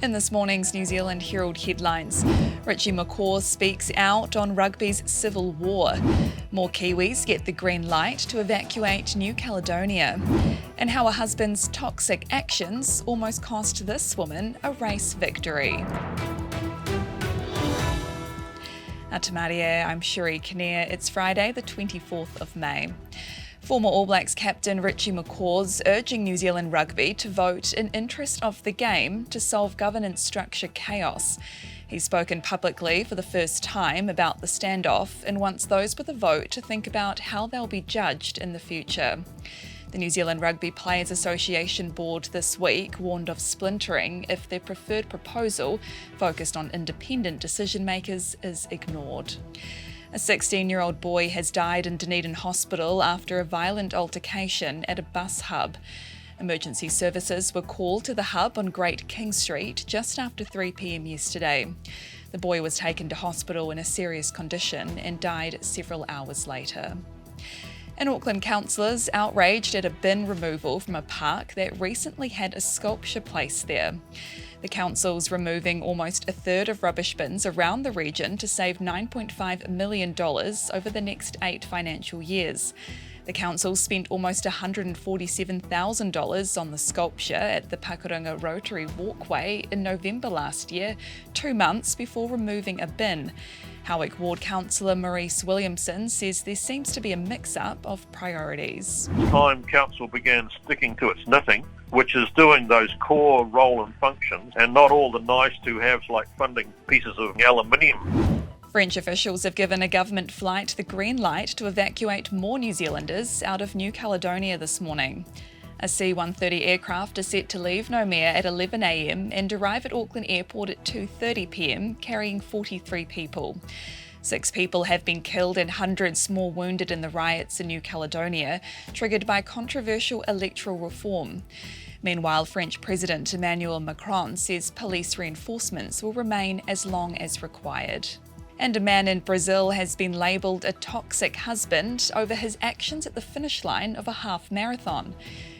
In this morning's New Zealand Herald headlines, Richie McCaw speaks out on rugby's civil war. More Kiwis get the green light to evacuate New Caledonia. And how a husband's toxic actions almost cost this woman a race victory. Atamarie, I'm Shuri Kinnear. It's Friday, the 24th of May. Former All Blacks captain Richie McCaw's urging New Zealand Rugby to vote in interest of the game to solve governance structure chaos. He's spoken publicly for the first time about the standoff and wants those with a vote to think about how they'll be judged in the future. The New Zealand Rugby Players Association board this week warned of splintering if their preferred proposal, focused on independent decision makers, is ignored. A 16-year-old boy has died in Dunedin Hospital after a violent altercation at a bus hub. Emergency services were called to the hub on Great King Street just after 3 p.m. yesterday. The boy was taken to hospital in a serious condition and died several hours later. And Auckland councillors outraged at a bin removal from a park that recently had a sculpture placed there. The council's removing almost a third of rubbish bins around the region to save $9.5 million over the next 8 financial years. The council spent almost $147,000 on the sculpture at the Pakuranga Rotary Walkway in November last year, 2 months before removing a bin. Howick Ward councillor Maurice Williamson says there seems to be a mix-up of priorities. Time council began sticking to its knitting, which is doing those core role and functions, and not all the nice-to-haves like funding pieces of aluminium. French officials have given a government flight the green light to evacuate more New Zealanders out of New Caledonia this morning. A C-130 aircraft is set to leave Noumea at 11 a.m. and arrive at Auckland Airport at 2:30 p.m, carrying 43 people. 6 people have been killed and hundreds more wounded in the riots in New Caledonia, triggered by controversial electoral reform. Meanwhile, French President Emmanuel Macron says police reinforcements will remain as long as required. And a man in Brazil has been labelled a toxic husband over his actions at the finish line of a half marathon.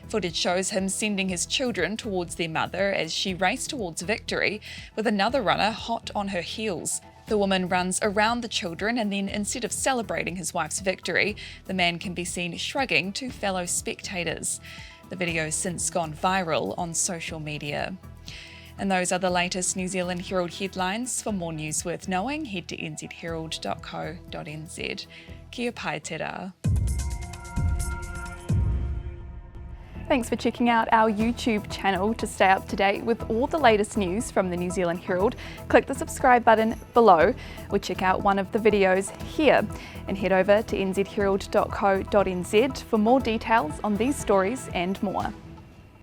Footage shows him sending his children towards their mother as she raced towards victory, with another runner hot on her heels. The woman runs around the children and then, instead of celebrating his wife's victory, the man can be seen shrugging to fellow spectators. The video has since gone viral on social media. And those are the latest New Zealand Herald headlines. For more news worth knowing, head to nzherald.co.nz. Kia pai te rā. Thanks for checking out our YouTube channel to stay up to date with all the latest news from the New Zealand Herald. Click the subscribe button below or check out one of the videos here, and head over to nzherald.co.nz for more details on these stories and more.